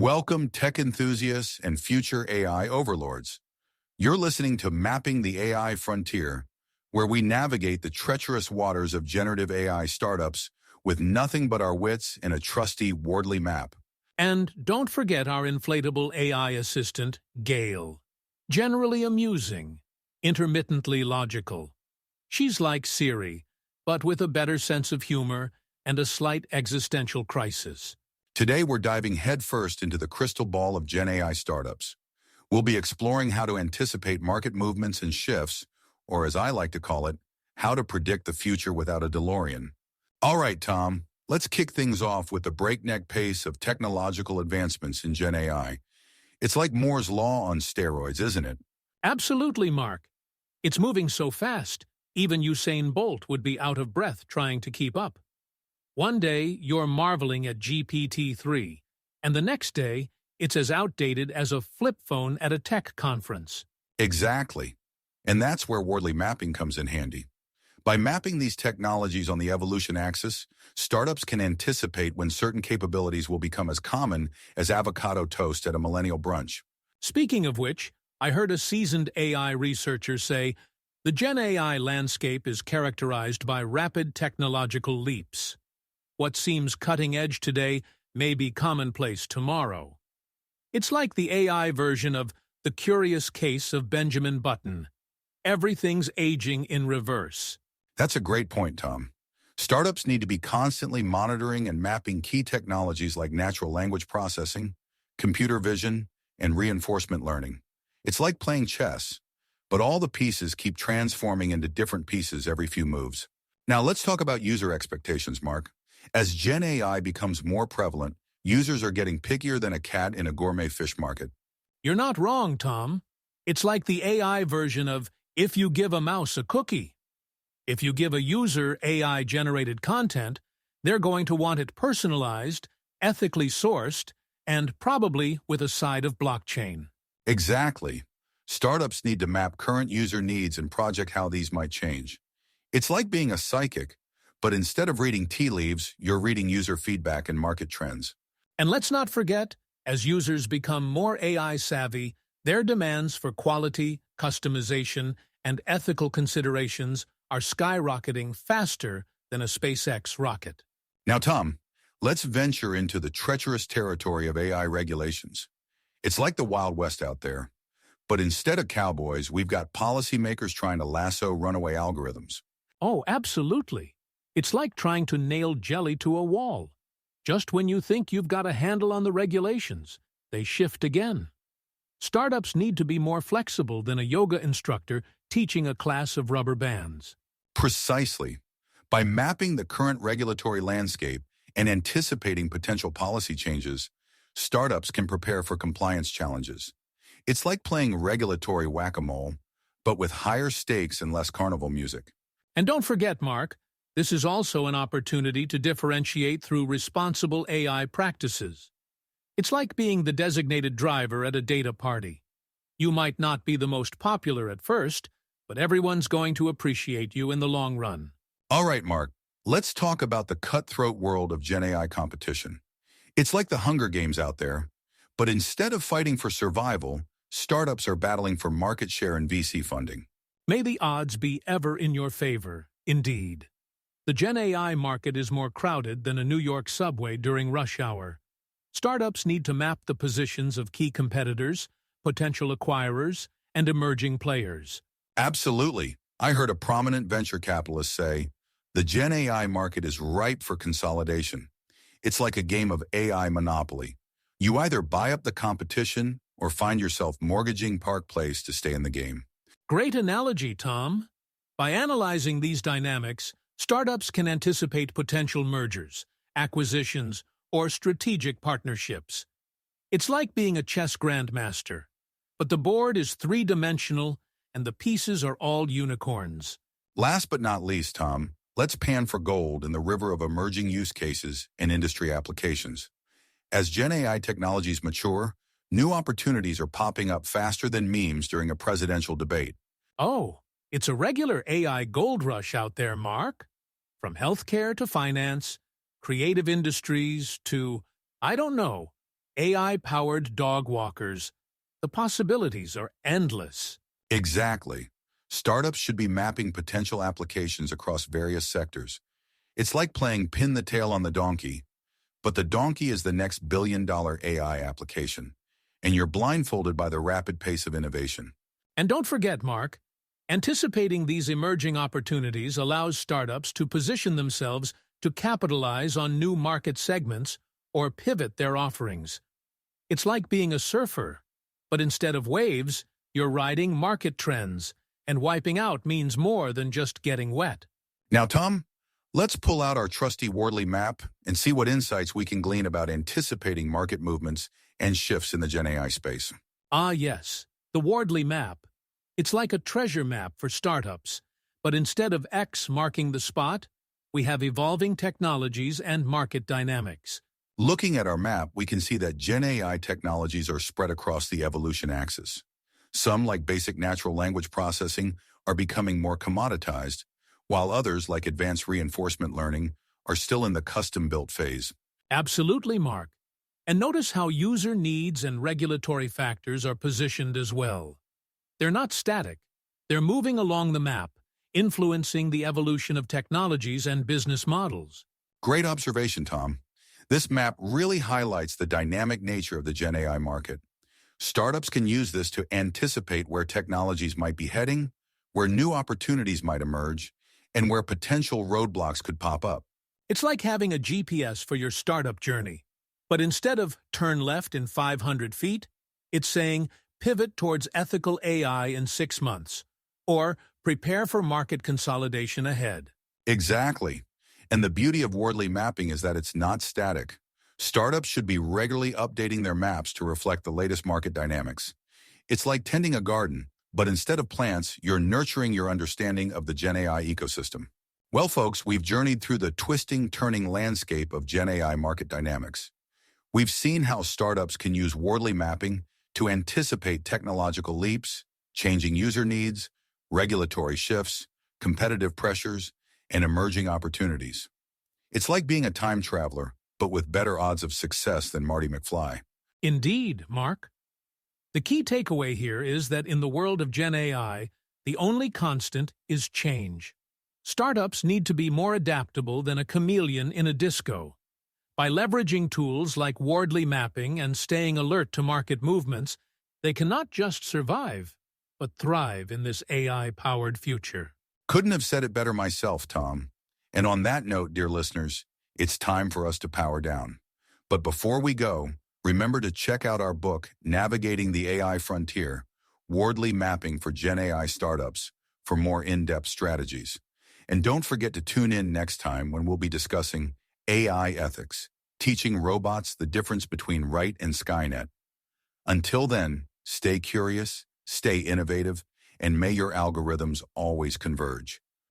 Welcome, tech enthusiasts and future AI overlords. You're listening to Mapping the AI Frontier, where we navigate the treacherous waters of generative AI startups with nothing but our wits and a trusty Wardley map. And don't forget our inflatable AI assistant, Gale. Generally amusing, intermittently logical. She's like Siri, but with a better sense of humor and a slight existential crisis. Today, we're diving headfirst into the crystal ball of GenAI startups. We'll be exploring how to anticipate market movements and shifts, or as I like to call it, how to predict the future without a DeLorean. All right, Tom, let's kick things off with the breakneck pace of technological advancements in GenAI. It's like Moore's Law on steroids, isn't it? Absolutely, Mark. It's moving so fast, even Usain Bolt would be out of breath trying to keep up. One day, you're marveling at GPT-3, and the next day, it's as outdated as a flip phone at a tech conference. Exactly. And that's where Wardley Mapping comes in handy. By mapping these technologies on the evolution axis, startups can anticipate when certain capabilities will become as common as avocado toast at a millennial brunch. Speaking of which, I heard a seasoned AI researcher say, the Gen AI landscape is characterized by rapid technological leaps. What seems cutting-edge today may be commonplace tomorrow. It's like the AI version of The Curious Case of Benjamin Button. Everything's aging in reverse. That's a great point, Tom. Startups need to be constantly monitoring and mapping key technologies like natural language processing, computer vision, and reinforcement learning. It's like playing chess, but all the pieces keep transforming into different pieces every few moves. Now let's talk about user expectations, Mark. As Gen AI becomes more prevalent, users are getting pickier than a cat in a gourmet fish market. You're not wrong, Tom. It's like the AI version of if you give a mouse a cookie. If you give a user AI-generated content, they're going to want it personalized, ethically sourced, and probably with a side of blockchain. Exactly. Startups need to map current user needs and project how these might change. It's like being a psychic, but instead of reading tea leaves, you're reading user feedback and market trends. And let's not forget, as users become more AI-savvy, their demands for quality, customization, and ethical considerations are skyrocketing faster than a SpaceX rocket. Now, Tom, let's venture into the treacherous territory of AI regulations. It's like the Wild West out there, but instead of cowboys, we've got policymakers trying to lasso runaway algorithms. Oh, absolutely. It's like trying to nail jelly to a wall. Just when you think you've got a handle on the regulations, they shift again. Startups need to be more flexible than a yoga instructor teaching a class of rubber bands. Precisely. By mapping the current regulatory landscape and anticipating potential policy changes, startups can prepare for compliance challenges. It's like playing regulatory whack-a-mole, but with higher stakes and less carnival music. And don't forget, Mark, this is also an opportunity to differentiate through responsible AI practices. It's like being the designated driver at a data party. You might not be the most popular at first, but everyone's going to appreciate you in the long run. All right, Mark, let's talk about the cutthroat world of GenAI competition. It's like the Hunger Games out there, but instead of fighting for survival, startups are battling for market share and VC funding. May the odds be ever in your favor, indeed. The Gen AI market is more crowded than a New York subway during rush hour. Startups need to map the positions of key competitors, potential acquirers, and emerging players. Absolutely. I heard a prominent venture capitalist say, the Gen AI market is ripe for consolidation. It's like a game of AI monopoly. You either buy up the competition or find yourself mortgaging Park Place to stay in the game. Great analogy, Tom. By analyzing these dynamics, startups can anticipate potential mergers, acquisitions, or strategic partnerships. It's like being a chess grandmaster, but the board is three-dimensional and the pieces are all unicorns. Last but not least, Tom, let's pan for gold in the river of emerging use cases and industry applications. As Gen AI technologies mature, new opportunities are popping up faster than memes during a presidential debate. Oh, it's a regular AI gold rush out there, Mark. From healthcare to finance, creative industries to, I don't know, AI-powered dog walkers. The possibilities are endless. Exactly. Startups should be mapping potential applications across various sectors. It's like playing pin the tail on the donkey, but the donkey is the next billion-dollar AI application, and you're blindfolded by the rapid pace of innovation. And don't forget, Mark, anticipating these emerging opportunities allows startups to position themselves to capitalize on new market segments or pivot their offerings. It's like being a surfer, but instead of waves, you're riding market trends, and wiping out means more than just getting wet. Now, Tom, let's pull out our trusty Wardley map and see what insights we can glean about anticipating market movements and shifts in the GenAI space. Ah, yes, the Wardley map. It's like a treasure map for startups, but instead of X marking the spot, we have evolving technologies and market dynamics. Looking at our map, we can see that GenAI technologies are spread across the evolution axis. Some, like basic natural language processing, are becoming more commoditized, while others, like advanced reinforcement learning, are still in the custom-built phase. Absolutely, Mark. And notice how user needs and regulatory factors are positioned as well. They're not static. They're moving along the map, influencing the evolution of technologies and business models. Great observation, Tom. This map really highlights the dynamic nature of the GenAI market. Startups can use this to anticipate where technologies might be heading, where new opportunities might emerge, and where potential roadblocks could pop up. It's like having a GPS for your startup journey. But instead of turn left in 500 feet, it's saying pivot towards ethical AI in 6 months, or prepare for market consolidation ahead. Exactly. And the beauty of Wardley Mapping is that it's not static. Startups should be regularly updating their maps to reflect the latest market dynamics. It's like tending a garden, but instead of plants, you're nurturing your understanding of the GenAI ecosystem. Well, folks, we've journeyed through the twisting, turning landscape of GenAI market dynamics. We've seen how startups can use Wardley Mapping to anticipate technological leaps, changing user needs, regulatory shifts, competitive pressures, and emerging opportunities. It's like being a time traveler, but with better odds of success than Marty McFly. Indeed, Mark. The key takeaway here is that in the world of GenAI, the only constant is change. Startups need to be more adaptable than a chameleon in a disco. By leveraging tools like Wardley Mapping and staying alert to market movements, they can not just survive, but thrive in this AI-powered future. Couldn't have said it better myself, Tom. And on that note, dear listeners, it's time for us to power down. But before we go, remember to check out our book, Navigating the AI Frontier, Wardley Mapping for GenAI Startups, for more in-depth strategies. And don't forget to tune in next time when we'll be discussing AI ethics, teaching robots the difference between right and Skynet. Until then, stay curious, stay innovative, and may your algorithms always converge.